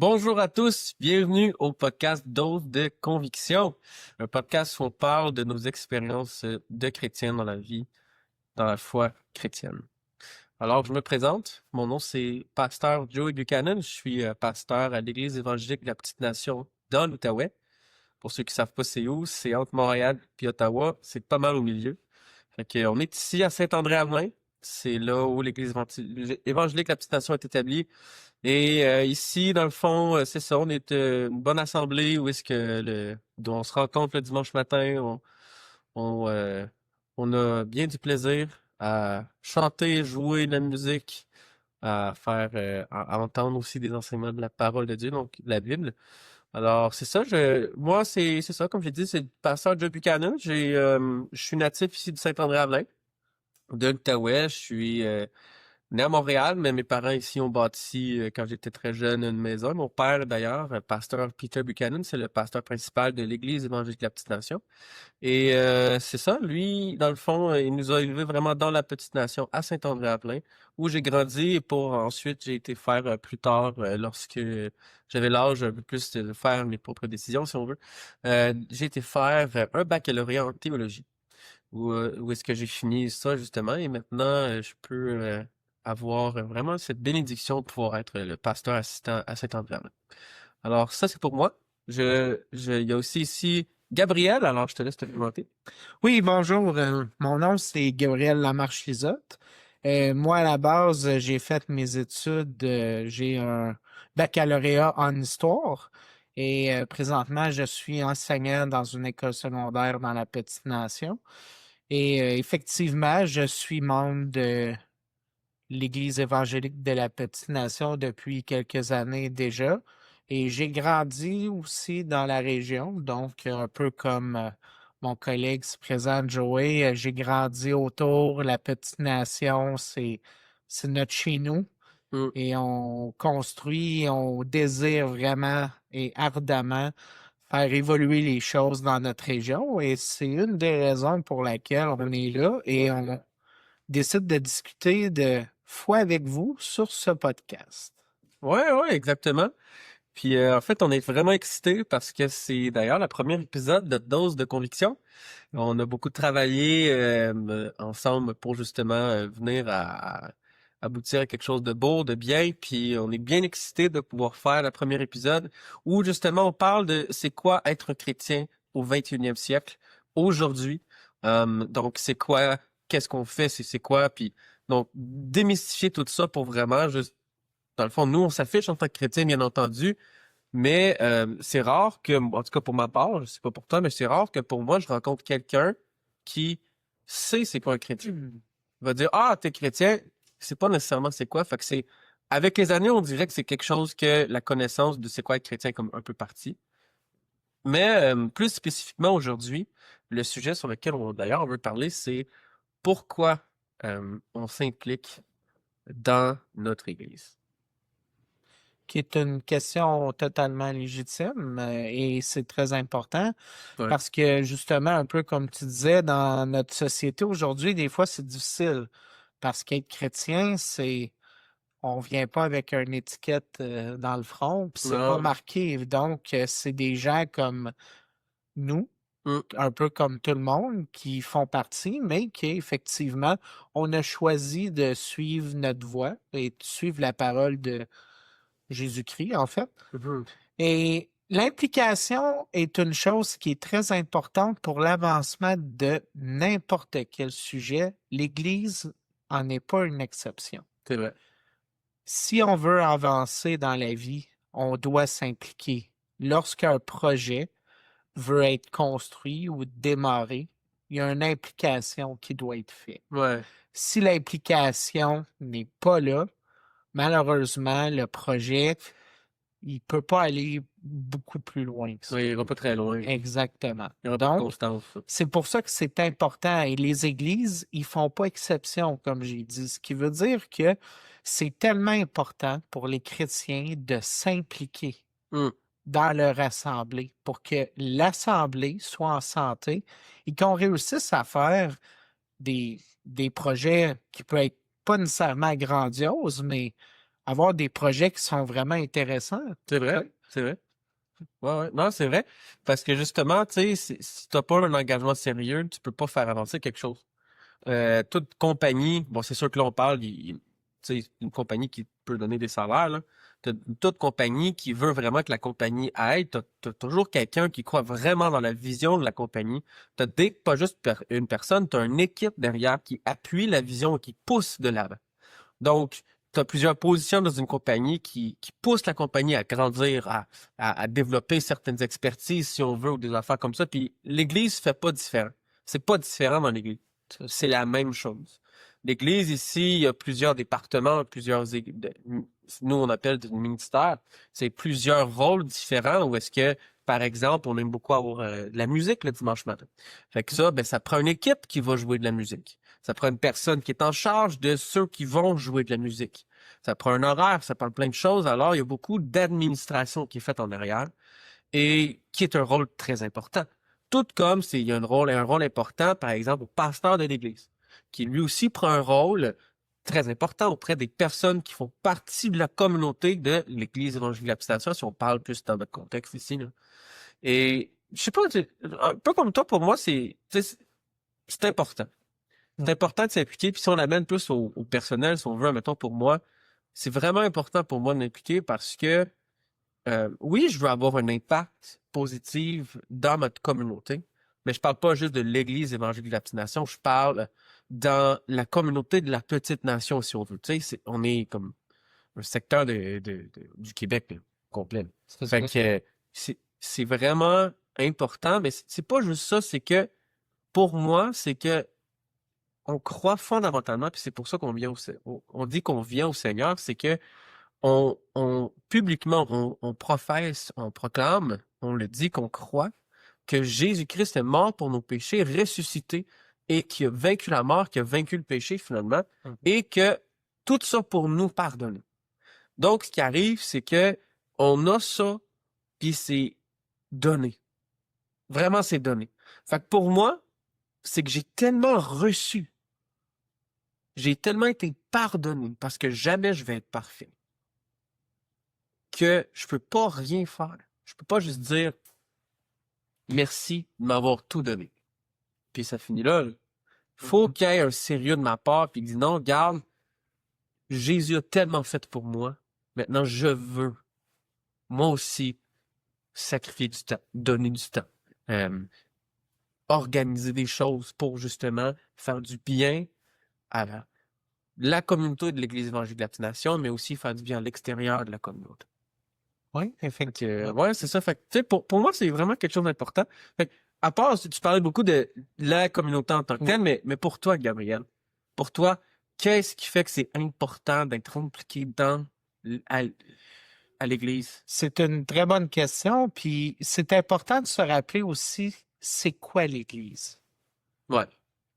Bonjour à tous, bienvenue au podcast Dose de Conviction, un podcast où on parle de nos expériences de chrétiens dans la vie, dans la foi chrétienne. Alors, je me présente, mon nom c'est Pasteur Joey Buchanan, je suis pasteur à l'Église évangélique de la Petite Nation dans l'Outaouais. Pour ceux qui savent pas c'est où, c'est entre Montréal et Ottawa, c'est pas mal au milieu. Fait que, on est ici à Saint-André-Avelin, c'est là où l'Église évangélique de la Petite Nation est établie. Et ici, dans le fond, c'est ça, on est une bonne assemblée où est-ce que dont on se rencontre le dimanche matin, on, euh, on a bien du plaisir à chanter, jouer de la musique, à faire, à entendre aussi des enseignements de la parole de Dieu, donc de la Bible. Alors, c'est ça, moi, c'est ça, comme j'ai dit, c'est le pasteur Joe Buchanan. Je suis natif ici de Saint-André-Avelin, de l'Outaouais. Je suis né à Montréal, mais mes parents ici ont bâti, quand j'étais très jeune, une maison. Mon père, d'ailleurs, pasteur Peter Buchanan, c'est le pasteur principal de l'Église évangélique de la Petite Nation. Et c'est ça, lui, dans le fond, il nous a élevés vraiment dans la Petite Nation à Saint-André-Avelin, où j'ai grandi et pour ensuite, j'ai été faire plus tard, lorsque j'avais l'âge un peu plus de faire mes propres décisions, si on veut, j'ai été faire un baccalauréat en théologie où est-ce que j'ai fini ça justement et maintenant je peux avoir vraiment cette bénédiction de pouvoir être le pasteur assistant à Saint-André. Alors ça c'est pour moi. Il y a aussi ici Gabriel, alors je te laisse te présenter. Oui, bonjour. Mon nom, c'est Gabriel Lamarche-Lizotte. Moi, à la base, j'ai fait mes études. J'ai un baccalauréat en histoire et présentement, je suis enseignant dans une école secondaire dans la Petite Nation. Et effectivement, je suis membre de l'Église évangélique de la Petite Nation depuis quelques années déjà. Et j'ai grandi aussi dans la région, donc un peu comme mon collègue se présente, Joey, j'ai grandi autour, la Petite Nation, c'est notre chez nous. Mm. Et on construit, on désire vraiment et ardemment faire évoluer les choses dans notre région. Et c'est une des raisons pour laquelle on est là et on décide de discuter de foi avec vous sur ce podcast. Ouais, exactement. Puis en fait, on est vraiment excités parce que c'est d'ailleurs le premier épisode de Dose de Conviction. On a beaucoup travaillé ensemble pour justement venir à aboutir à quelque chose de beau, de bien. Puis on est bien excités de pouvoir faire le premier épisode où justement on parle de c'est quoi être un chrétien au 21e siècle, aujourd'hui. Donc c'est quoi, qu'est-ce qu'on fait, c'est quoi. Puis donc démystifier tout ça pour vraiment juste, dans le fond, nous on s'affiche en tant que chrétien, bien entendu. Mais c'est rare que, en tout cas pour ma part, je sais pas pour toi, mais c'est rare que pour moi, je rencontre quelqu'un qui sait c'est quoi un chrétien. Il va dire, ah, t'es chrétien, c'est pas nécessairement c'est quoi. Fait que c'est, avec les années, on dirait que c'est quelque chose que la connaissance de c'est quoi être chrétien est comme un peu partie. Mais plus spécifiquement aujourd'hui, le sujet sur lequel d'ailleurs on veut parler, c'est pourquoi on s'implique dans notre Église. Qui est une question totalement légitime et c'est très important Ouais. parce que justement, un peu comme tu disais, dans notre société aujourd'hui, des fois c'est difficile parce qu'être chrétien, c'est on vient pas avec une étiquette dans le front, puis c'est pas Non. marqué. Donc, c'est des gens comme nous, Mm. un peu comme tout le monde, qui font partie, mais qui effectivement, on a choisi de suivre notre voie et de suivre la parole de Jésus-Christ, en fait. Mhm. Et l'implication est une chose qui est très importante pour l'avancement de n'importe quel sujet. L'Église en est pas une exception. C'est vrai. Si on veut avancer dans la vie, on doit s'impliquer. Lorsqu'un projet veut être construit ou démarré, il y a une implication qui doit être faite. Ouais. Si l'implication n'est pas là, malheureusement, le projet, il peut pas aller beaucoup plus loin que ça. Oui, il ira pas très loin. Exactement. Il y aura pas de Donc, constance. c'est pour ça que c'est important. Et les églises, ils font pas exception, comme j'ai dit. Ce qui veut dire que c'est tellement important pour les chrétiens de s'impliquer Mm. dans leur assemblée pour que l'assemblée soit en santé et qu'on réussisse à faire des projets qui peuvent être pas nécessairement grandioses, mais avoir des projets qui sont vraiment intéressants. C'est vrai, c'est vrai. Ouais. Non, c'est vrai. Parce que justement, tu sais, si t'as pas un engagement sérieux, tu peux pas faire avancer quelque chose. Toute compagnie, bon, c'est sûr que là, on parle, tu sais, une compagnie qui peut donner des salaires, là. Toute compagnie qui veut vraiment que la compagnie aille, t'as toujours quelqu'un qui croit vraiment dans la vision de la compagnie. Pas juste une personne, t'as une équipe derrière qui appuie la vision et qui pousse de l'avant. Donc, tu as plusieurs positions dans une compagnie qui poussent la compagnie à grandir, à développer certaines expertises, si on veut, ou des affaires comme ça. Puis l'Église fait pas différent. C'est pas différent dans l'Église. C'est la même chose. L'Église, ici, il y a plusieurs départements, nous, on appelle des ministères. C'est plusieurs rôles différents où est-ce que, par exemple, on aime beaucoup avoir de la musique le dimanche matin. Fait que ça, ben, ça prend une équipe qui va jouer de la musique. Ça prend une personne qui est en charge de ceux qui vont jouer de la musique. Ça prend un horaire, ça prend plein de choses. Alors, il y a beaucoup d'administration qui est faite en arrière et qui est un rôle très important. Tout comme il y a un rôle important, par exemple, au pasteur de l'Église, qui lui aussi prend un rôle très important auprès des personnes qui font partie de la communauté de l'Église évangélique de l'Abstention, si on parle plus dans notre contexte ici, là. Et je sais pas, un peu comme toi, pour moi, c'est important. C'est important de s'impliquer, puis si on l'amène plus au personnel, si on veut, mettons pour moi, c'est vraiment important pour moi de m'impliquer parce que oui, je veux avoir un impact positif dans ma communauté, mais je parle pas juste de l'Église évangélique de la petite nation, je parle dans la communauté de la petite nation, si on veut. Tu sais, on est comme un secteur du Québec là, complet. Là. Fait que c'est vraiment important, mais c'est pas juste ça, c'est que pour moi, c'est que on croit fondamentalement, puis c'est pour ça qu'on vient on dit qu'on vient au Seigneur, c'est que publiquement, on professe, on proclame, on le dit qu'on croit que Jésus-Christ est mort pour nos péchés, ressuscité, et qui a vaincu la mort, qui a vaincu le péché finalement, et que tout ça pour nous pardonner. Donc, ce qui arrive, c'est que on a ça, puis c'est donné. Vraiment, c'est donné. Fait que pour moi, c'est que j'ai tellement reçu, j'ai tellement été pardonné, parce que jamais je vais être parfait, que je peux pas rien faire. Je peux pas juste dire merci de m'avoir tout donné. Puis ça finit là. Faut qu'il y ait un sérieux de ma part, puis qu'il dit non, regarde, Jésus a tellement fait pour moi. Maintenant, je veux, moi aussi, sacrifier du temps, donner du temps, euh, organiser des choses pour justement faire du bien à la communauté de l'Église évangélique de la Petite Nation, mais aussi faire du bien à l'extérieur de la communauté. Oui, effectivement. Ouais, c'est ça. Fait que, tu sais, pour moi, c'est vraiment quelque chose d'important. Fait que, à part, tu parlais beaucoup de la communauté en tant que telle, mais pour toi, Gabriel, pour toi, qu'est-ce qui fait que c'est important d'être impliqué à, à l'Église? C'est une très bonne question, puis c'est important de se rappeler aussi c'est quoi l'Église. Ouais,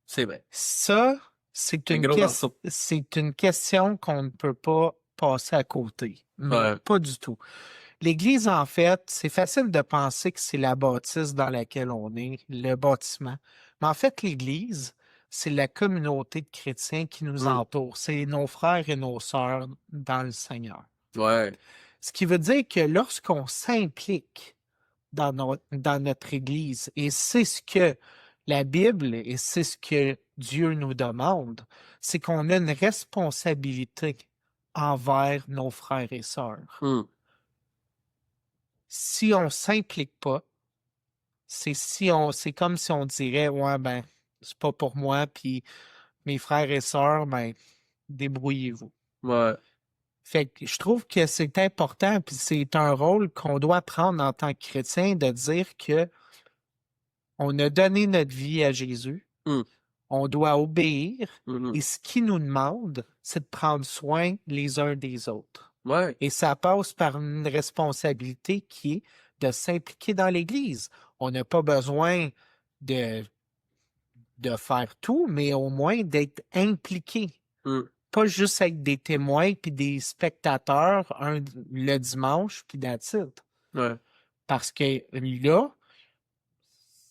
c'est vrai. Ça, c'est une question qu'on ne peut pas passer à côté. Mais Ouais. pas du tout. L'Église, en fait, c'est facile de penser que c'est la bâtisse dans laquelle on est, le bâtiment. Mais en fait, l'Église, c'est la communauté de chrétiens qui nous entoure. C'est nos frères et nos sœurs dans le Seigneur. Ouais. Ce qui veut dire que lorsqu'on s'implique dans notre Église, et c'est ce que la Bible et c'est ce que Dieu nous demande, c'est qu'on a une responsabilité envers nos frères et sœurs. Si on s'implique pas, c'est comme si on dirait ouais ben c'est pas pour moi puis mes frères et sœurs ben débrouillez-vous. Ouais. Fait que je trouve que c'est important puis c'est un rôle qu'on doit prendre en tant que chrétien de dire que on a donné notre vie à Jésus. On doit obéir et ce qu'il nous demande, c'est de prendre soin les uns des autres. Ouais. Et ça passe par une responsabilité qui est de s'impliquer dans l'Église. On n'a pas besoin de faire tout, mais au moins d'être impliqué. Pas juste être des témoins puis des spectateurs le dimanche puis that's it. Ouais. Parce que là,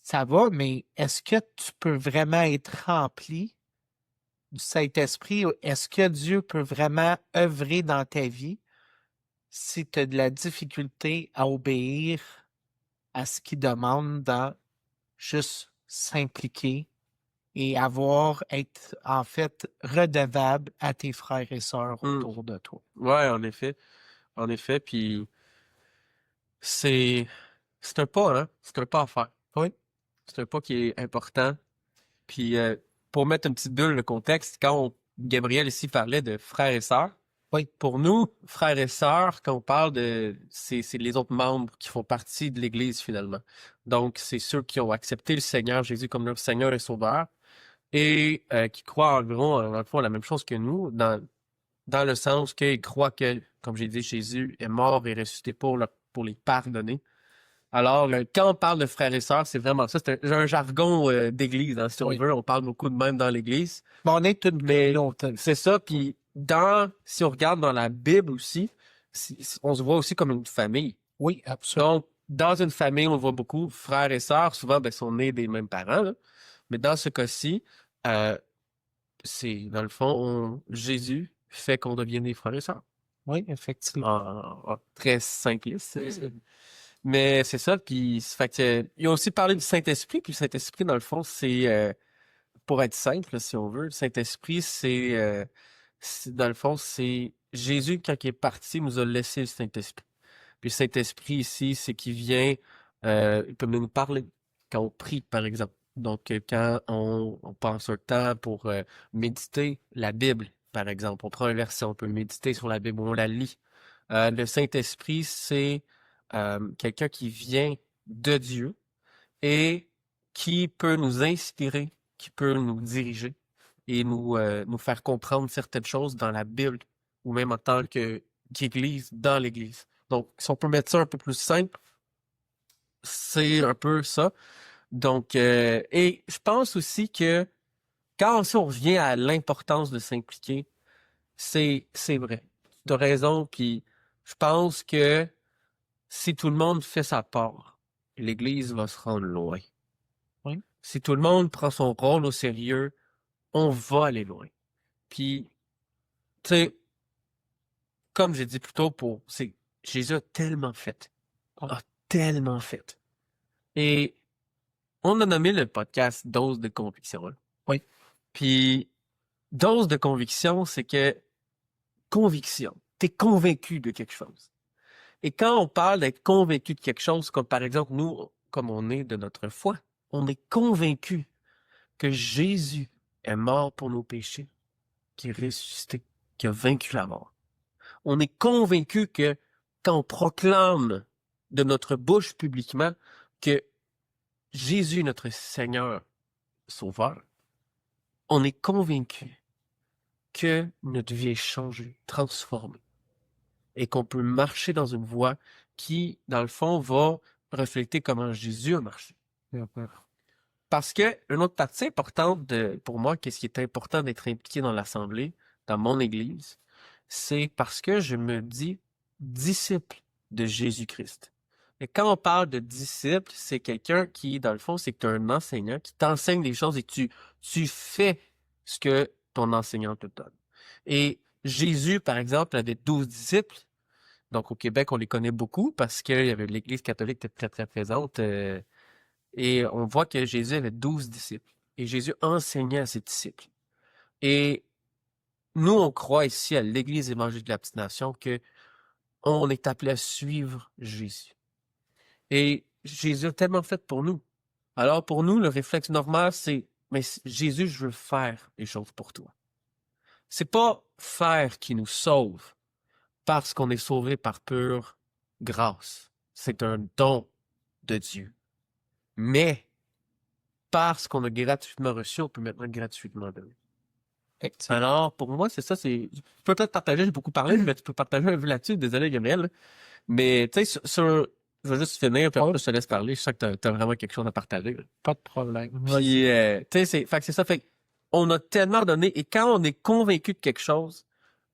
ça va, mais est-ce que tu peux vraiment être rempli du Saint-Esprit, est-ce que Dieu peut vraiment œuvrer dans ta vie si tu as de la difficulté à obéir à ce qu'il demande dans juste s'impliquer et être en fait redevable à tes frères et sœurs Hmm. autour de toi? Ouais, en effet, puis c'est un pas, hein, c'est un pas à faire. Oui, C'est un pas qui est important. Puis pour mettre une petite bulle le contexte, Gabriel ici parlait de frères et sœurs, oui, pour nous, frères et sœurs, quand on parle c'est les autres membres qui font partie de l'Église finalement. Donc, c'est ceux qui ont accepté le Seigneur Jésus comme leur Seigneur et Sauveur et qui croient environ, dans le fond, la même chose que nous, dans le sens qu'ils croient que, comme j'ai dit, Jésus est mort et ressuscité pour les pardonner. Alors, quand on parle de frères et sœurs, c'est vraiment ça. C'est un jargon d'église, hein, si on oui. veut. On parle beaucoup de même dans l'église. Mais on est une Mais communauté. c'est ça. Puis, si on regarde dans la Bible aussi, on se voit aussi comme une famille. Oui, absolument. Donc, dans une famille, on voit beaucoup frères et sœurs. Souvent, ben, sont nés des mêmes parents, là. Mais dans ce cas-ci, euh, dans le fond, Jésus fait qu'on devienne des frères et sœurs. Oui, effectivement. Très simpliste. Mais c'est ça, puis fait que, il a aussi parlé du Saint-Esprit, puis le Saint-Esprit, dans le fond, c'est, pour être simple, là, si on veut, le Saint-Esprit, dans le fond, c'est Jésus, quand il est parti, nous a laissé le Saint-Esprit. Puis le Saint-Esprit, ici, c'est qu'il vient, il peut nous parler quand on prie, par exemple. Donc, quand on passe un temps pour méditer la Bible, par exemple, on prend un verset, on peut méditer sur la Bible, on la lit. Le Saint-Esprit, c'est quelqu'un qui vient de Dieu et qui peut nous inspirer, qui peut nous diriger et nous faire comprendre certaines choses dans la Bible ou même en tant qu'Église, dans l'Église. Donc, si on peut mettre ça un peu plus simple, c'est un peu ça. Donc, et je pense aussi que quand on revient à l'importance de s'impliquer, c'est vrai. Tu as raison, puis je pense que si tout le monde fait sa part, l'Église va se rendre loin. Oui. Si tout le monde prend son rôle au sérieux, on va aller loin. Puis, tu sais, comme j'ai dit plus tôt, Jésus a tellement fait. A tellement fait. Et on a nommé le podcast Dose de conviction. Là. Oui. Puis, dose de conviction, c'est que conviction, t'es convaincu de quelque chose. Et quand on parle d'être convaincu de quelque chose, comme par exemple, nous, comme on est de notre foi, on est convaincu que Jésus est mort pour nos péchés, qui est ressuscité, qui a vaincu la mort. On est convaincu que quand on proclame de notre bouche publiquement que Jésus est notre Seigneur Sauveur, on est convaincu que notre vie est changée, transformée, et qu'on peut marcher dans une voie qui, dans le fond, va refléter comment Jésus a marché. Parce que une autre partie importante pour moi, qu'est-ce qui est important d'être impliqué dans l'Assemblée, dans mon Église, c'est parce que je me dis disciple de Jésus-Christ. Et quand on parle de disciple, c'est quelqu'un qui, dans le fond, c'est que tu es un enseignant qui t'enseigne des choses et tu fais ce que ton enseignant te donne. Et Jésus, par exemple, avait 12 disciples. Donc, au Québec, on les connaît beaucoup parce qu'il y avait l'Église catholique qui était très, très présente. Et on voit que Jésus avait 12 disciples. Et Jésus enseignait à ses disciples. Et nous, on croit ici à l'Église évangélique de la Petite Nation que on est appelé à suivre Jésus. Et Jésus a tellement fait pour nous. Alors, pour nous, le réflexe normal, c'est mais Jésus, je veux faire les choses pour toi. C'est pas faire qui nous sauve parce qu'on est sauvé par pure grâce. C'est un don de Dieu. Mais parce qu'on a gratuitement reçu, on peut maintenant gratuitement donner. Alors, pour moi, c'est ça, je peux peut-être partager, j'ai beaucoup parlé, mais tu peux partager un peu là-dessus, désolé Gabriel. Là. Mais tu sais, je vais juste finir, puis après, je te laisse parler, je sens que t'as vraiment quelque chose à partager. Là. Pas de problème. Puis, tu sais, c'est ça, fait on a tellement donné, et quand on est convaincu de quelque chose,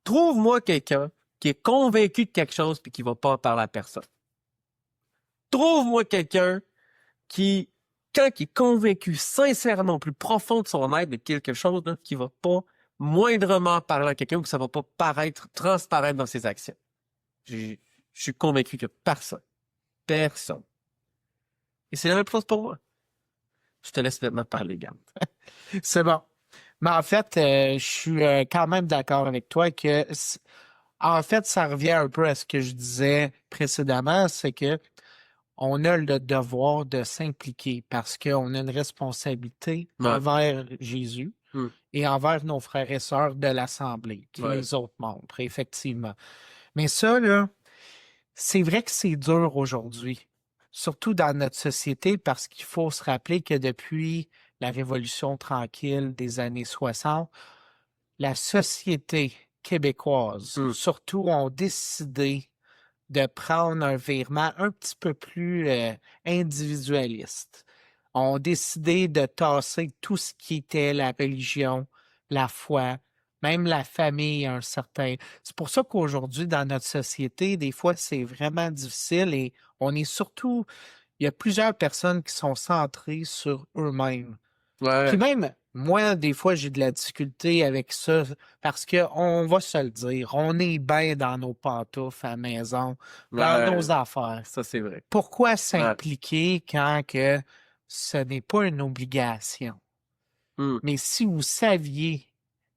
trouve-moi quelqu'un qui est convaincu de quelque chose puis qui va pas en parler à personne. Trouve-moi quelqu'un qui, quand il est convaincu sincèrement, au plus profond de son être de quelque chose, là, qui va pas moindrement parler à quelqu'un que ça va pas transparaître dans ses actions. Je suis convaincu que personne. Et c'est la même chose pour moi. Je te laisse maintenant parler, Gab. C'est bon. Mais en fait, je suis quand même d'accord avec toi que, en fait, ça revient un peu à ce que je disais précédemment, c'est que on a le devoir de s'impliquer parce qu'on a une responsabilité Ouais. envers Jésus Mm. et envers nos frères et sœurs de l'Assemblée, Ouais. les autres membres, effectivement. Mais ça, là, c'est vrai que c'est dur aujourd'hui, surtout dans notre société, parce qu'il faut se rappeler que depuis la Révolution tranquille des années 60, la société québécoise, Mm. surtout, ont décidé de prendre un virement un petit peu plus individualiste. Ont décidé de tasser tout ce qui était la religion, la foi, même la famille, un certain. C'est pour ça qu'aujourd'hui, dans notre société, des fois, c'est vraiment difficile et on est surtout, il y a plusieurs personnes qui sont centrées sur eux-mêmes. Puis Ouais. même, moi, des fois, j'ai de la difficulté avec ça parce que on va se le dire, on est bien dans nos pantoufles à la maison, dans Ouais. nos affaires. Ça, c'est vrai. Pourquoi Ouais. s'impliquer quand que ce n'est pas une obligation? Mm. Mais si vous saviez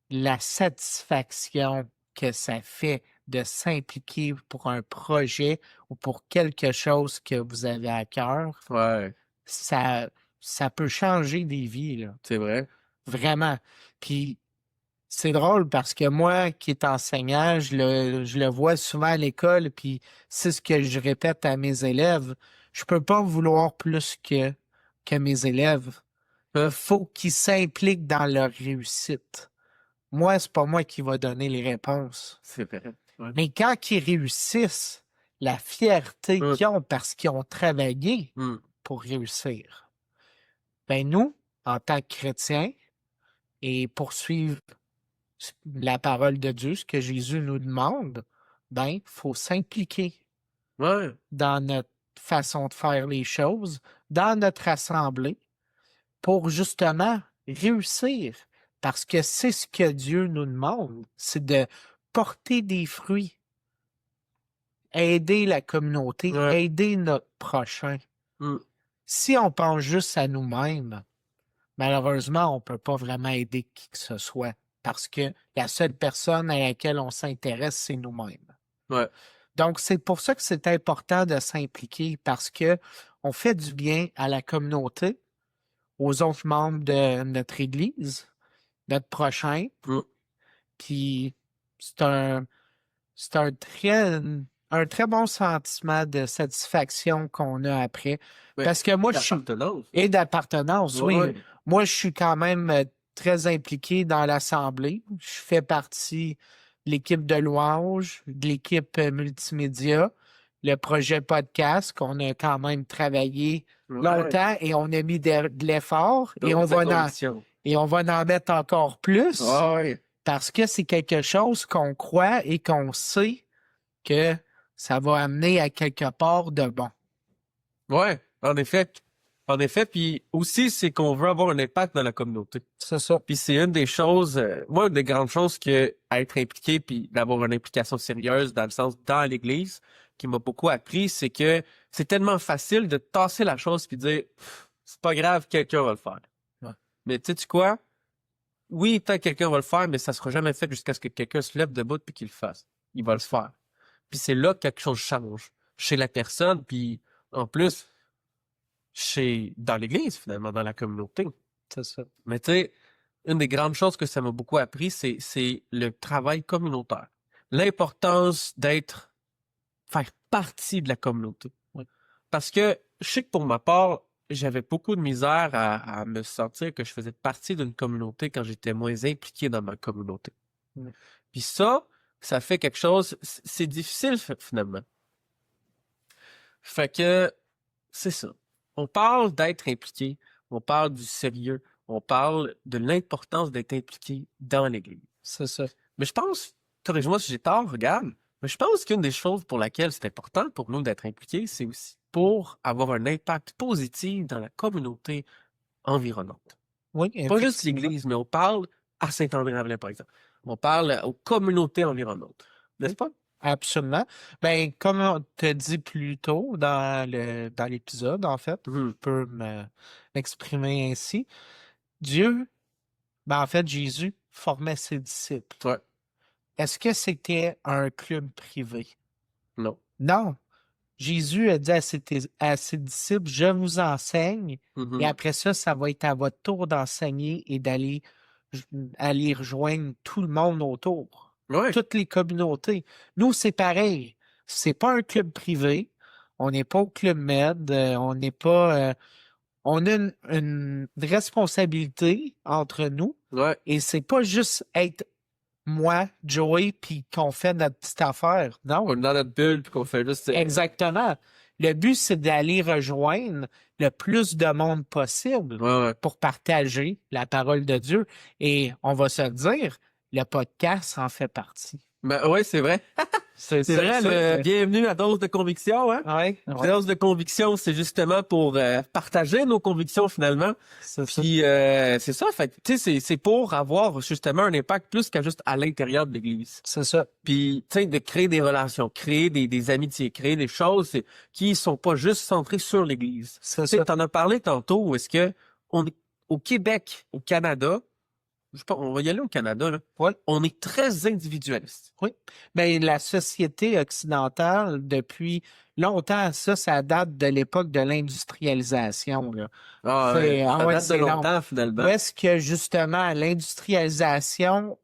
la satisfaction que ça fait de s'impliquer pour un projet ou pour quelque chose que vous avez à cœur, Ouais. ça, ça peut changer des vies, là. C'est vrai. Vraiment. Puis c'est drôle parce que moi, qui est enseignant, je le vois souvent à l'école, puis c'est ce que je répète à mes élèves. Je peux pas vouloir plus que mes élèves. Il faut qu'ils s'impliquent dans leur réussite. Moi, c'est pas moi qui va donner les réponses. C'est vrai. Ouais. Mais quand ils réussissent, la fierté Mm. qu'ils ont parce qu'ils ont travaillé Mm. pour réussir. Ben nous, en tant que chrétiens, et poursuivre la parole de Dieu, ce que Jésus nous demande, ben, il faut s'impliquer Ouais. dans notre façon de faire les choses, dans notre assemblée, pour justement réussir. Parce que c'est ce que Dieu nous demande, c'est de porter des fruits, aider la communauté, Ouais. aider notre prochain. Mm. Si on pense juste à nous-mêmes, malheureusement, on ne peut pas vraiment aider qui que ce soit parce que la seule personne à laquelle on s'intéresse, c'est nous-mêmes. Ouais. Donc, c'est pour ça que c'est important de s'impliquer parce que on fait du bien à la communauté, aux autres membres de notre Église, notre prochain, Mm. puis c'est c'est un très bon sentiment de satisfaction qu'on a après. Ouais. Parce que moi, je suis... D'appartenance. Et d'appartenance, oui. Ouais. Moi, je suis quand même très impliqué dans l'Assemblée. Je fais partie de l'équipe de louange, de l'équipe multimédia, le projet podcast qu'on a quand même travaillé Ouais. longtemps et on a mis de l'effort et on D'autres va convictions. et on va en mettre encore plus Ouais. parce que c'est quelque chose qu'on croit et qu'on sait que ça va amener à quelque part de bon. Ouais. En effet. En effet. Puis aussi, c'est qu'on veut avoir un impact dans la communauté. C'est ça. Puis c'est une des choses, moi, une des grandes choses que à être impliqué puis d'avoir une implication sérieuse dans le sens dans l'Église, qui m'a beaucoup appris, c'est que c'est tellement facile de tasser la chose puis de dire c'est pas grave, quelqu'un va le faire. Ouais. Mais tu sais quoi? Oui, peut-être quelqu'un va le faire, mais ça sera jamais fait jusqu'à ce que quelqu'un se lève debout puis qu'il le fasse. Il va le faire. Puis c'est là que quelque chose change chez la personne, puis en plus dans l'Église finalement, dans la communauté. C'est ça. Mais tu sais, une des grandes choses que ça m'a beaucoup appris, c'est le travail communautaire. L'importance faire partie de la communauté. Oui. Parce que je sais que pour ma part, j'avais beaucoup de misère à me sentir que je faisais partie d'une communauté quand j'étais moins impliqué dans ma communauté. Oui. Puis ça fait quelque chose, c'est difficile finalement. Fait que, c'est ça. On parle d'être impliqué, on parle du sérieux, on parle de l'importance d'être impliqué dans l'Église. C'est ça. Mais je pense, corrige-moi si j'ai tort, regarde, mais je pense qu'une des choses pour laquelle c'est important pour nous d'être impliqués, c'est aussi pour avoir un impact positif dans la communauté environnante. Oui, Pas juste effectivement. l'Église, mais on parle à Saint-André-Ravelin, par exemple. On parle aux communautés environnantes. N'est-ce pas? Absolument. Ben, comme on t'a dit plus tôt dans l'épisode, en fait, je peux m'exprimer ainsi. Dieu, ben, en fait, Jésus formait ses disciples. Ouais. Est-ce que c'était un club privé? Non. Non. Jésus a dit à ses disciples, je vous enseigne, et après ça, ça va être à votre tour d'enseigner et aller rejoindre tout le monde autour. Ouais. Toutes les communautés. Nous, c'est pareil. C'est pas un club privé. On n'est pas au Club Med. On n'est pas. On a une responsabilité entre nous. Ouais. Et c'est pas juste être moi, Joey, puis qu'on fait notre petite affaire. Non. On est dans notre bulle puis qu'on fait juste. Exactement. Le but, c'est d'aller rejoindre le plus de monde possible Ouais. pour partager la parole de Dieu. Et on va se le dire, le podcast en fait partie. Ben ouais, c'est vrai. C'est C'est vrai, bienvenue à Dose de Conviction, hein? Ouais. Dose de Conviction, c'est justement pour partager nos convictions finalement. Puis c'est ça, fait tu sais, c'est pour avoir justement un impact plus qu'à juste à l'intérieur de l'Église. C'est ça. Puis tu sais, de créer des relations, créer des amitiés, créer des choses qui sont pas juste centrées sur l'Église. C'est Tu sais, ça. t'en as parlé tantôt, où est-ce que on est au Québec, au Canada, je sais pas, on va y aller au Canada, là. Ouais. On est très individualiste. Oui. Ben, la société occidentale, depuis longtemps, ça date de l'époque de l'industrialisation, là. Ah, C'est- ça ouais, date de c'est long. longtemps, finalement. Où est-ce que, justement, l'industrialisation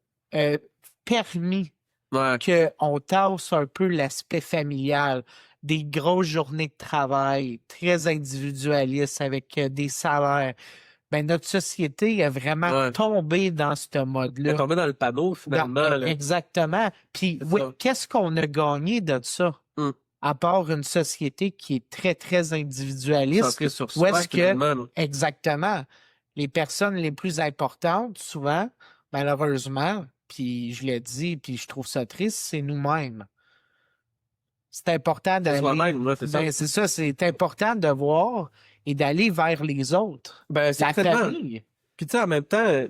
permis Ouais. qu'on tasse un peu l'aspect familial, des grosses journées de travail, très individualistes avec des salaires. Ben, notre société a vraiment Ouais. tombé dans ce On est mode-là. tombé dans le panneau, finalement. là. Exactement. Puis, C'est oui, ça. qu'est-ce qu'on a gagné de ça? Hum. À part une société qui est très, très individualiste. Centré sur Où soi, est-ce que, finalement, là. exactement, les personnes les plus importantes, souvent, malheureusement, puis je l'ai dit, puis je trouve ça triste, c'est nous-mêmes. C'est important C'est d'aller. soi-même, là, c'est ça. Ben, c'est ça, c'est important de voir et d'aller vers les autres. Ben, La certainement. famille. Puis, tu sais, en même temps,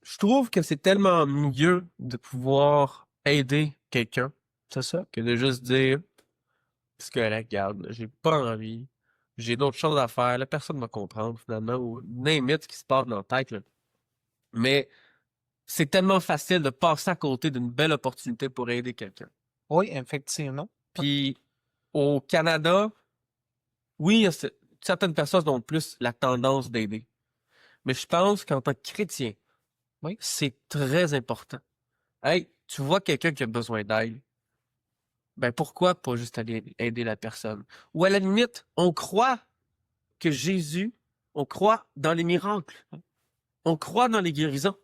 je trouve que c'est tellement mieux de pouvoir aider quelqu'un C'est ça. que de juste dire, parce que, là, regarde, j'ai pas envie, j'ai d'autres choses à faire, la personne va comprendre, finalement, ou name it, ce qui se passe dans la tête, là. Mais c'est tellement facile de passer à côté d'une belle opportunité pour aider quelqu'un. Oui, effectivement. Puis, au Canada, oui, il y a certaines personnes ont plus la tendance d'aider. Mais je pense qu'en tant que chrétien, Oui. c'est très important. Hey, tu vois quelqu'un qui a besoin d'aide, ben pourquoi pas juste aller aider la personne? Ou à la limite, on croit que Jésus, on croit dans les miracles, on croit dans les guérisons.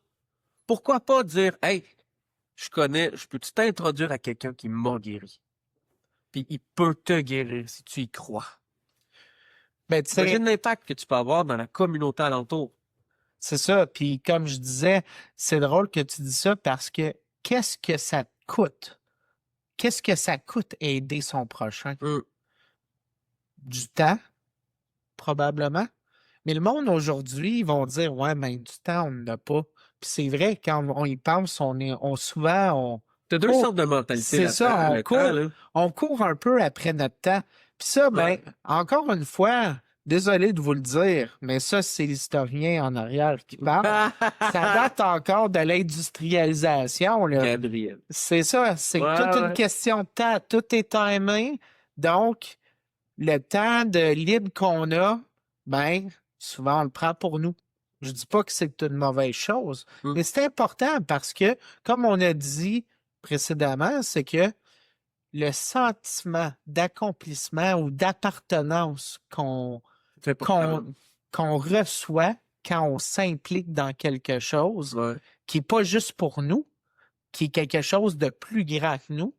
Pourquoi pas dire, hey, je peux-tu t'introduire à quelqu'un qui m'a guéri? Puis il peut te guérir si tu y crois. Ben, tu sais, Imagine l'impact que tu peux avoir dans la communauté alentour. c'est ça. Puis comme je disais, c'est drôle que tu dis ça parce que qu'est-ce que ça te coûte? Qu'est-ce que ça coûte aider son prochain? Du temps, probablement. Mais le monde aujourd'hui, ils vont dire, ouais, mais du temps, on n'en a pas. Puis c'est vrai, quand on y pense, souvent, T'as deux court. sortes de mentalités C'est là-dedans, ça, le temps, là. on court un peu après notre temps. Puis ça, ben, Ouais. encore une fois, désolé de vous le dire, mais ça, c'est l'historien en arrière qui parle. Ça date encore de l'industrialisation, là. Gabriel. C'est ça, c'est Ouais, toute une ouais. question de temps. Tout est timé. Donc, le temps de libre qu'on a, ben, souvent, on le prend pour nous. Je dis pas que c'est une mauvaise chose, mais c'est important parce que, comme on a dit précédemment, c'est que le sentiment d'accomplissement ou d'appartenance C'est important. qu'on reçoit quand on s'implique dans quelque chose Ouais. qui n'est pas juste pour nous, qui est quelque chose de plus grand que nous,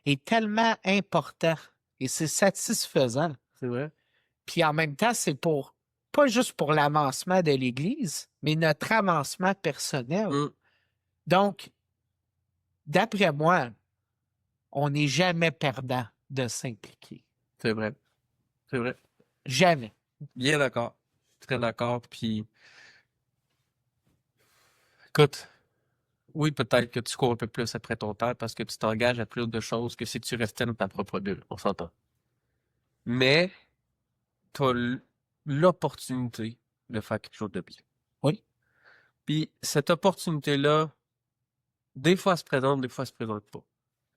est tellement important et c'est satisfaisant. C'est vrai. Puis en même temps, c'est pas juste pour l'avancement de l'Église, mais notre avancement personnel. Donc, d'après moi, on n'est jamais perdant de s'impliquer. C'est vrai. C'est vrai. Jamais. Bien d'accord. Très d'accord. Puis, écoute, oui, peut-être que tu cours un peu plus après ton temps parce que tu t'engages à plus de choses que si tu restais dans ta propre bulle. On s'entend. Mais tu as l'opportunité de faire quelque chose de bien. Oui, Puis cette opportunité-là, des fois elle se présente, des fois elle se présente pas.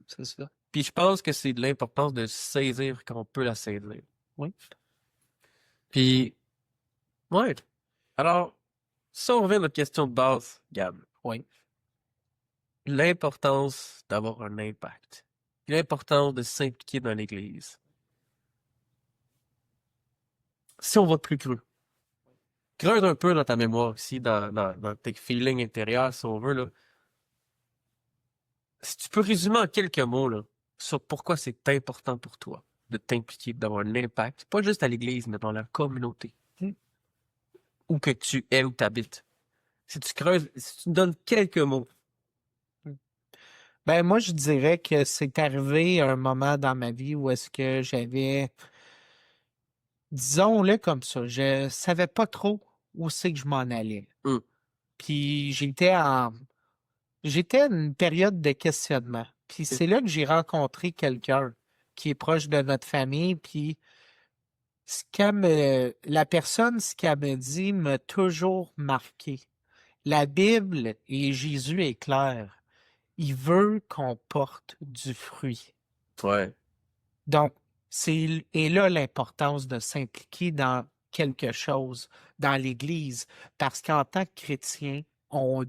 c'est ça. Puis je pense que c'est de l'importance de saisir quand on peut la saisir. Oui. Puis, ouais. Alors, si on revient à notre question de base, Gab, Oui. l'importance d'avoir un impact, l'importance de s'impliquer dans l'Église. Si on va plus creux, creuse un peu dans ta mémoire ici, dans tes feelings intérieurs, si on veut, là. Si tu peux résumer en quelques mots, là, sur pourquoi c'est important pour toi de t'impliquer, d'avoir un impact, pas juste à l'Église, mais dans la communauté, Hmm. où que tu es, où tu habites. Si tu creuses, si tu me donnes quelques mots. Ben, moi, je dirais que c'est arrivé un moment dans ma vie où est-ce que j'avais, disons-le comme ça, je savais pas trop où c'est que je m'en allais. Hum, Puis j'étais à une période de questionnement. Puis ok. c'est là que j'ai rencontré quelqu'un qui est proche de notre famille. Puis la personne, ce qu'elle me dit m'a toujours marqué. La Bible et Jésus est clair. Il veut qu'on porte du fruit. Ouais. Donc, et là l'importance de s'impliquer dans quelque chose, dans l'Église, parce qu'en tant que chrétien, on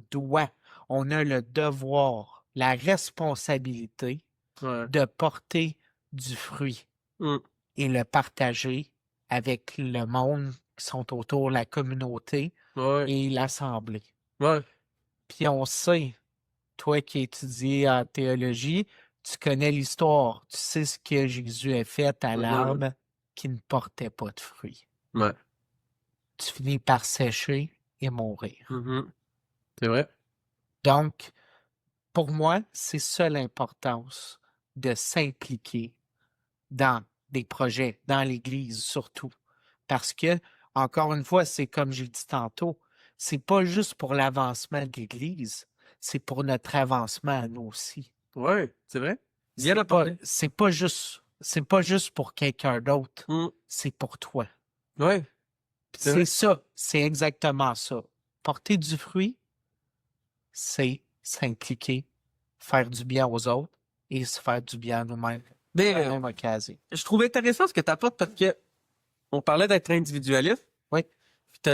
a le devoir, la responsabilité Ouais. de porter du fruit Hum, et le partager avec le monde qui sont autour, la communauté ouais. et l'Assemblée. Ouais. Puis on sait, toi qui étudies en théologie, tu connais l'histoire. Tu sais ce que Jésus a fait à Mhm. l'arbre qui ne portait pas de fruits. Ouais. Tu finis par sécher et mourir. Mhm. C'est vrai. Donc, pour moi, c'est ça l'importance de s'impliquer dans des projets, dans l'Église surtout. Parce que, encore une fois, c'est comme j'ai dit tantôt, c'est pas juste pour l'avancement de l'Église, c'est pour notre avancement à nous aussi. Ouais, c'est vrai. Bien apporté. C'est pas juste pour quelqu'un d'autre, Hum, c'est pour toi. ouais, c'est C'est vrai. ça, c'est exactement ça. Porter du fruit, c'est s'impliquer, faire du bien aux autres et se faire du bien à nous-mêmes Mais à la même occasion. je trouvais intéressant ce que tu apportes parce que on parlait d'être individualiste. Oui, Puis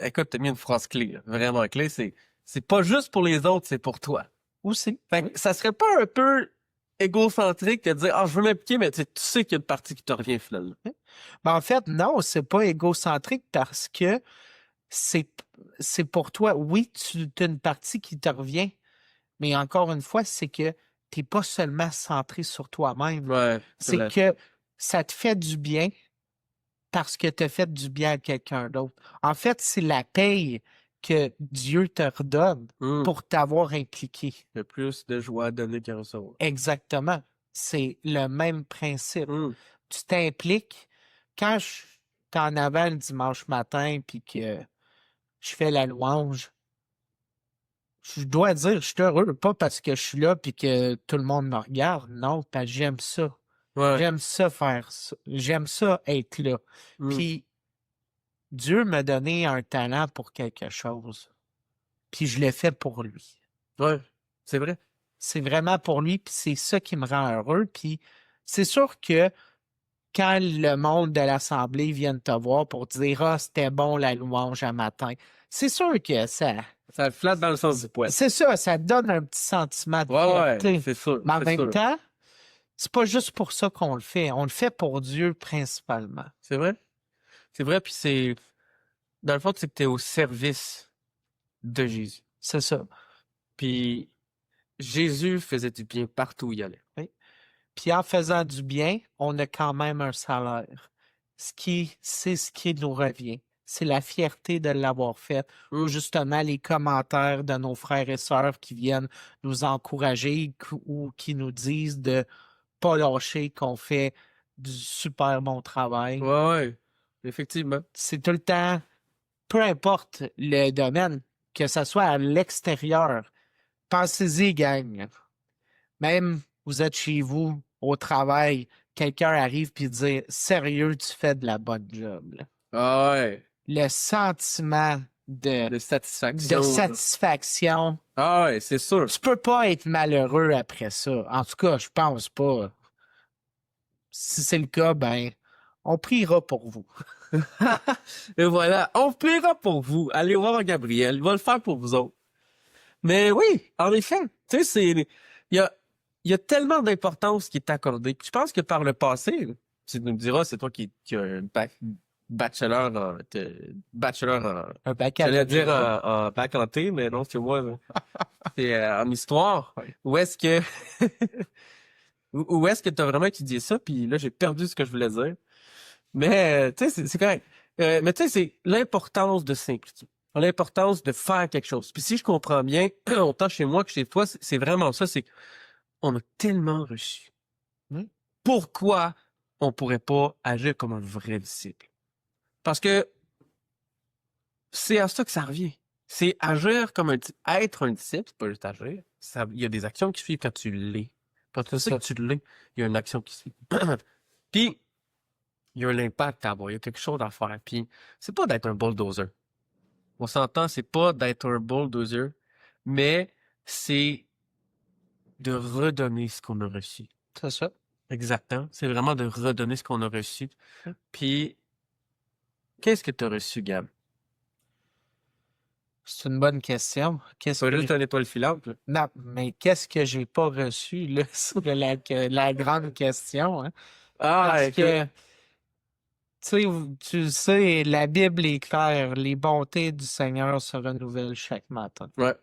écoute, t'as mis une phrase clé, là, vraiment clé, c'est pas juste pour les autres, c'est pour toi. aussi. Fait que ça serait pas un peu égocentrique de dire ah je veux m'impliquer, mais tu sais qu'il y a une partie qui te revient finalement. Ben, en fait, non, c'est pas égocentrique parce que c'est c'est pour toi. Oui, tu as une partie qui te revient, mais encore une fois, c'est que tu n'es pas seulement centré sur toi-même. Ouais, c'est C'est vrai. que ça te fait du bien parce que tu as fait du bien à quelqu'un d'autre. En fait, c'est la paye que Dieu te redonne Hum, pour t'avoir impliqué. il y a plus de joie à donner qu'à recevoir. Exactement. C'est le même principe. Hum, Tu t'impliques. Quand je suis en avant le dimanche matin puis que je fais la louange, je dois dire, je suis heureux, pas parce que je suis là puis que tout le monde me regarde, non, parce que j'aime ça. ouais. J'aime ça faire ça. J'aime ça être là. Hum, Puis Dieu m'a donné un talent pour quelque chose. Puis je l'ai fait pour lui. ouais, c'est vrai. C'est vraiment pour lui, puis c'est ça qui me rend heureux. Puis c'est sûr que quand le monde de l'Assemblée vient te voir pour dire Ah, c'était bon la louange un matin, c'est sûr que Ça le flatte dans le sens du poil. c'est ça, ça te donne un petit sentiment de Ouais, fierté. c'est sûr, Mais en c'est même sûr. temps, c'est pas juste pour ça qu'on le fait. On le fait pour Dieu principalement. C'est vrai? C'est vrai, puis dans le fond, c'est que t'es au service de Jésus. C'est ça. Puis Jésus faisait du bien partout où il allait. Oui. Puis en faisant du bien, on a quand même un salaire. C'est ce qui nous revient. C'est la fierté de l'avoir fait. Ou Hum, justement les commentaires de nos frères et sœurs qui viennent nous encourager ou qui nous disent de pas lâcher, qu'on fait du super bon travail. ouais, ouais, effectivement. C'est tout le temps, peu importe le domaine, que ce soit à l'extérieur, Pensez-y, gang. Même vous êtes chez vous, au travail, quelqu'un arrive puis dit sérieux, tu fais de la bonne job. Là. Ah ouais. Le sentiment De de satisfaction. satisfaction, Ah ouais, c'est sûr. tu peux pas être malheureux après ça. En tout cas, je pense pas. Si c'est le cas, ben, on priera pour vous. Et voilà, on priera pour vous. Allez voir Gabriel, il va le faire pour vous autres. Mais oui, en effet, tu sais, il y a tellement d'importance qui est accordée. Puis je pense que par le passé, tu nous diras, c'est toi qui as un bachelor Un j'allais dire baccalauréat. en bac en T, mais non, c'est moi, là. C'est en histoire. Ouais. Où est-ce que, où est-ce que t'as vraiment étudié ça? Puis là, j'ai perdu ce que je voulais dire. Mais, tu sais, c'est correct. Mais tu sais, c'est l'importance de s'impliquer. L'importance de faire quelque chose. Puis si je comprends bien, autant chez moi que chez toi, c'est vraiment ça, c'est qu'on a tellement reçu. Oui. Pourquoi on pourrait pas agir comme un vrai disciple? Parce que c'est à ça que ça revient. C'est agir comme être un disciple, c'est pas juste agir. Il y a des actions qui suivent quand tu l'es. Quand tu sais que tu l'es, il y a une action qui suit. Puis, il y a un impact à avoir, il y a quelque chose à faire. Puis, c'est pas d'être un bulldozer. On s'entend, c'est pas d'être un bulldozer, mais c'est de redonner ce qu'on a reçu. C'est ça. Exactement. C'est vraiment de redonner ce qu'on a reçu. Puis, qu'est-ce que tu as reçu, Gab? C'est une bonne question. Pas juste une étoile filante, là. Non, mais qu'est-ce que j'ai pas reçu, là? C'est la grande question, hein? Ah, Parce écoute. que, tu sais, la Bible est claire. Les bontés du Seigneur se renouvellent chaque matin. Ouais.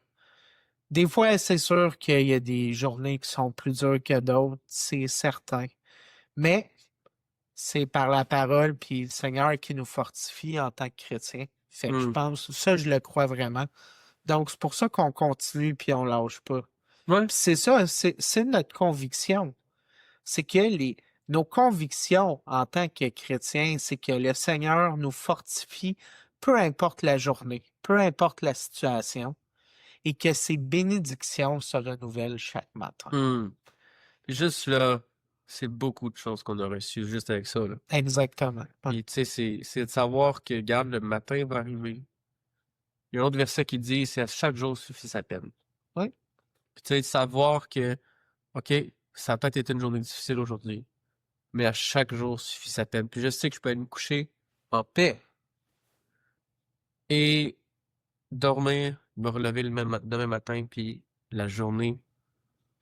Des fois, c'est sûr qu'il y a des journées qui sont plus dures que d'autres, c'est certain. Mais c'est par la parole puis le Seigneur qui nous fortifie en tant que chrétiens. Fait que je Hmm. pense, ça, je le crois vraiment. Donc, c'est pour ça qu'on continue puis on lâche pas. Ouais. Puis c'est ça, c'est notre conviction. C'est que nos convictions en tant que chrétiens, c'est que le Seigneur nous fortifie, peu importe la journée, peu importe la situation, et que ses bénédictions se renouvellent chaque matin. Hmm. Puis juste là, c'est beaucoup de choses qu'on a reçues juste avec ça, là. Exactement. Ouais. Puis, tu sais, c'est de savoir que, regarde, le matin va arriver. Il y a un autre verset qui dit, c'est à chaque jour suffit sa peine. Oui. Puis, tu sais, de savoir que, OK, ça a peut-être été une journée difficile aujourd'hui, mais à chaque jour suffit sa peine. Puis, je sais que je peux aller me coucher en paix et dormir, me relever demain matin, puis la journée,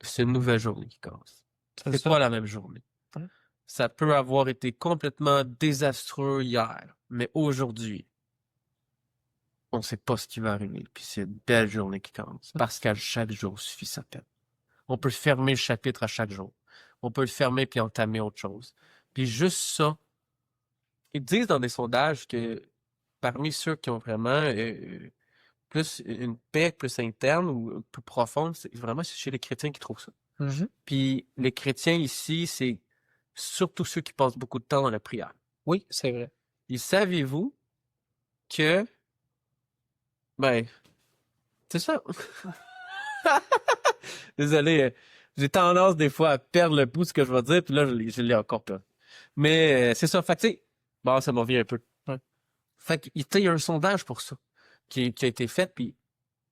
c'est une nouvelle journée qui commence. C'est C'est ça. pas la même journée. Ouais. Ça peut avoir été complètement désastreux hier, mais aujourd'hui, on sait pas ce qui va arriver. Puis c'est une belle journée qui commence. Parce qu'à chaque jour suffit sa peine. On peut fermer le chapitre à chaque jour. On peut le fermer puis entamer autre chose. Puis juste ça, ils disent dans des sondages que parmi ceux qui ont vraiment plus une paix plus interne ou plus profonde, c'est vraiment chez les chrétiens qui trouvent ça. Mhm. Puis les chrétiens ici, c'est surtout ceux qui passent beaucoup de temps dans la prière. Oui, c'est vrai. Et savez-vous que, ben, c'est ça. Désolé, j'ai tendance des fois à perdre le pouls de ce que je vais dire, puis là, je l'ai encore pas. Mais c'est ça, fait que tu sais, bon, ça m'en vient un peu. Ouais. Fait que, tu sais, il y a un sondage pour ça qui a été fait, puis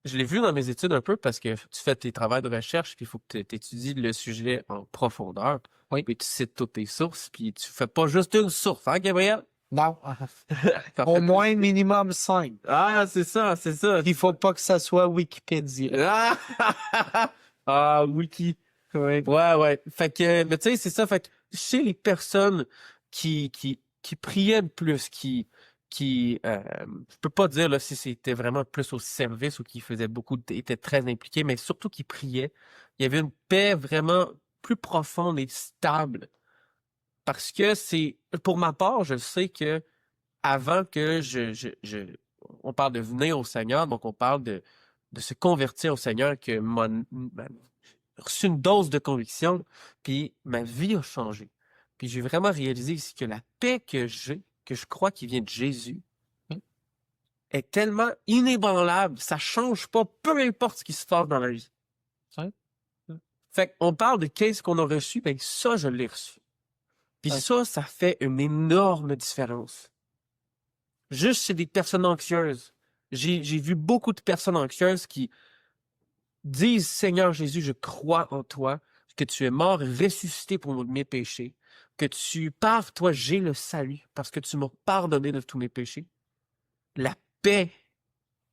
je l'ai vu dans mes études un peu parce que tu fais tes travaux de recherche, puis il faut que tu étudies le sujet en profondeur. Oui. Puis tu cites toutes tes sources, puis tu fais pas juste une source, hein, Gabriel? Non. T'en Au fais moins plus. minimum 5. Ah, c'est ça, c'est ça. Il faut pas que ça soit Wikipédia. Ah, ah, wiki. Oui. Ouais. Fait que, mais tu sais, c'est ça. Fait que chez les personnes qui priaient le plus, je peux pas dire là si c'était vraiment plus au service ou qui faisaient étaient très impliqués, mais surtout qui priaient. Il y avait une paix vraiment plus profonde et stable. Parce que pour ma part, je sais que avant que on parle de venir au Seigneur, donc on parle de se convertir au Seigneur, que j'ai reçu une dose de conviction, puis ma vie a changé. Puis j'ai vraiment réalisé ici que la paix que j'ai, que je crois qui vient de Jésus, est tellement inébranlable, ça change pas, peu importe ce qui se passe dans la vie. Ouais. Fait qu'on parle de qu'est-ce qu'on a reçu, ben ça, je l'ai reçu. Puis Ouais. ça fait une énorme différence. Juste chez des personnes anxieuses. J'ai vu beaucoup de personnes anxieuses qui disent, Seigneur Jésus, je crois en toi, que tu es mort et ressuscité pour mes péchés, que tu, par toi, j'ai le salut, parce que tu m'as pardonné de tous mes péchés. La paix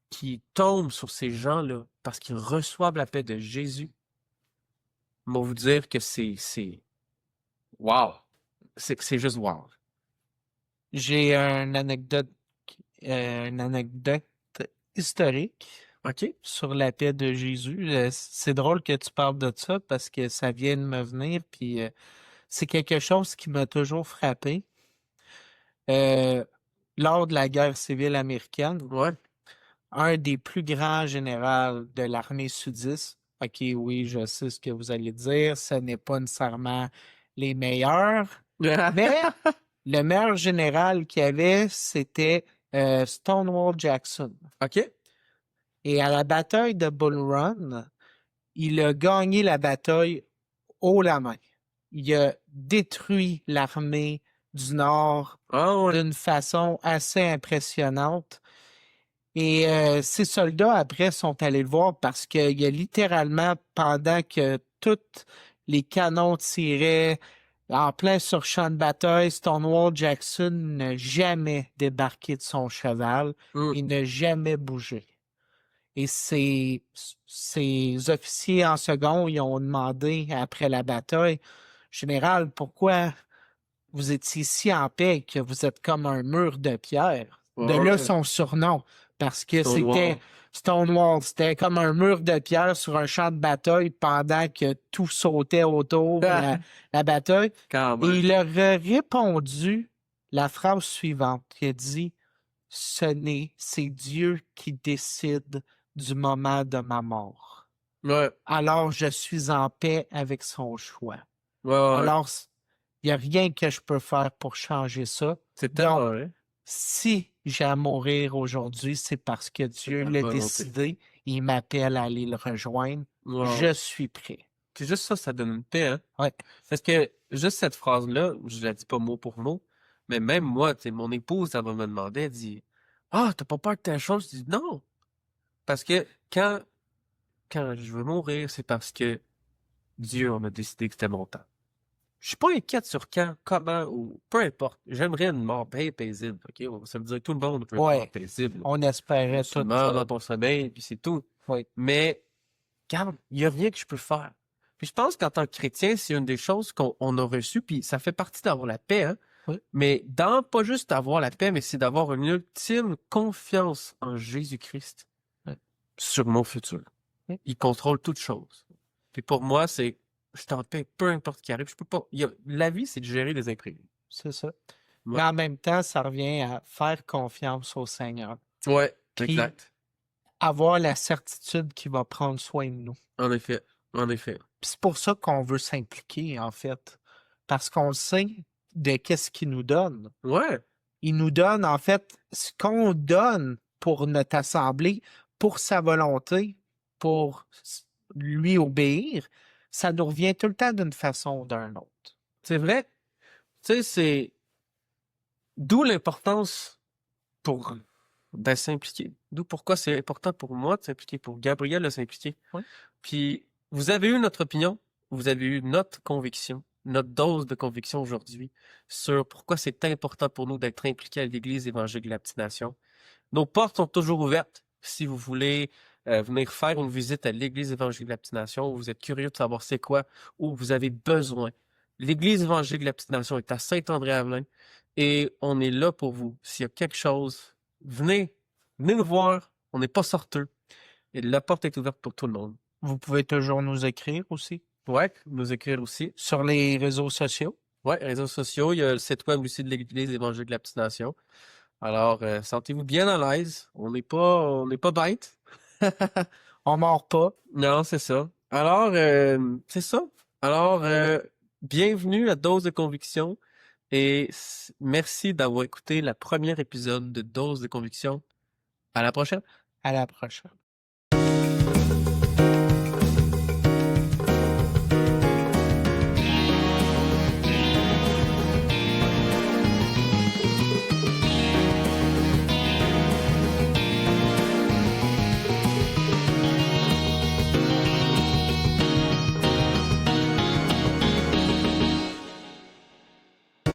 qui tombe sur ces gens-là, parce qu'ils reçoivent la paix de Jésus, va vous dire que wow. C'est juste wow. J'ai une anecdote historique OK? sur la paix de Jésus. C'est drôle que tu parles de ça parce que ça vient de me venir, puis c'est quelque chose qui m'a toujours frappé. Lors de la guerre civile américaine, Ouais. un des plus grands généraux de l'armée sudiste, OK, oui, je sais ce que vous allez dire, ce n'est pas nécessairement les meilleurs, mais le meilleur général qu'il y avait, c'était Stonewall Jackson. OK? Et à la bataille de Bull Run, il a gagné la bataille haut la main. Il a détruit l'armée du Nord Ah ouais. d'une façon assez impressionnante. Et ces soldats, après, sont allés le voir parce qu'il y a littéralement, pendant que tous les canons tiraient en plein sur champ de bataille, Stonewall Jackson n'a jamais débarqué de son cheval. Mm. Il n'a jamais bougé. Et ces officiers en second, ils ont demandé après la bataille, Général, pourquoi vous étiez si en paix que vous êtes comme un mur de pierre? De là Ouais. son surnom, parce que Stonewall. c'était Stonewall, c'était comme un mur de pierre sur un champ de bataille pendant que tout sautait autour la bataille. Quand Et même. il leur a répondu la phrase suivante. Il a dit, c'est Dieu qui décide du moment de ma mort. Ouais. Alors je suis en paix avec son choix. Ouais, ouais. Alors, il n'y a rien que je peux faire pour changer ça. C'est tellement Donc, vrai. si j'ai à mourir aujourd'hui, c'est parce que Dieu ta l'a volonté. décidé. Il m'appelle à aller le rejoindre. Ouais. Je suis prêt. Puis juste ça donne une paix, hein? Ouais. Parce que juste cette phrase-là, je la dis pas mot pour mot, mais même moi, tu sais, mon épouse, elle va me demander, elle dit, ah, t'as pas peur de telle chose? Je dis non. Parce que quand je veux mourir, c'est parce que Dieu en a décidé que c'était mon temps. Je suis pas inquiète sur quand, comment, ou peu importe. J'aimerais une mort bien paisible, ok? Ça veut dire que tout le monde veut une Ouais. mort paisible. On espérait Tu tout. meurs dans ton sommeil, puis c'est tout. Oui. Mais, regarde, il y a rien que je peux faire. Puis je pense qu'en tant que chrétien, c'est une des choses qu'on a reçues, puis ça fait partie d'avoir la paix, hein? Oui. Mais dans pas juste avoir la paix, mais c'est d'avoir une ultime confiance en Jésus-Christ sur mon futur. Oui. Il contrôle toutes choses. Puis pour moi, c'est je t'en paix, peu importe ce qui arrive. Je peux pas. La vie, c'est de gérer les imprévus. C'est ça. Ouais. Mais en même temps, ça revient à faire confiance au Seigneur. Ouais, Puis, exact. avoir la certitude qu'il va prendre soin de nous. En effet. En effet. Puis c'est pour ça qu'on veut s'impliquer, en fait. Parce qu'on sait de qu'est-ce qu'il nous donne. Ouais. Il nous donne, en fait, ce qu'on donne pour notre assemblée, pour sa volonté, pour lui obéir, ça nous revient tout le temps d'une façon ou d'une autre. C'est vrai. Tu sais, c'est d'où l'importance pour de s'impliquer. D'où pourquoi c'est important pour moi de s'impliquer, pour Gabriel de s'impliquer. Oui. Puis vous avez eu notre opinion, vous avez eu notre conviction, notre dose de conviction aujourd'hui sur pourquoi c'est important pour nous d'être impliqués à l'Église évangélique de la Petite Nation. Nos portes sont toujours ouvertes. Si vous voulez venir faire une visite à l'Église évangélique de la Petite Nation, ou vous êtes curieux de savoir c'est quoi, ou vous avez besoin. L'Église évangélique de la Petite Nation est à Saint-André-Avelin et on est là pour vous. S'il y a quelque chose, venez nous voir. On n'est pas sorteux. Et la porte est ouverte pour tout le monde. Vous pouvez toujours nous écrire aussi. Ouais, nous écrire aussi. Sur les réseaux sociaux. Ouais, réseaux sociaux. Il y a le site web aussi de l'Église évangélique de la Petite Nation. Alors, sentez-vous bien à l'aise. On n'est pas bête. On mord pas. Non, c'est ça. Alors, c'est ça. Alors, bienvenue à Dose de Conviction et merci d'avoir écouté le premier épisode de Dose de Conviction. À la prochaine. À la prochaine.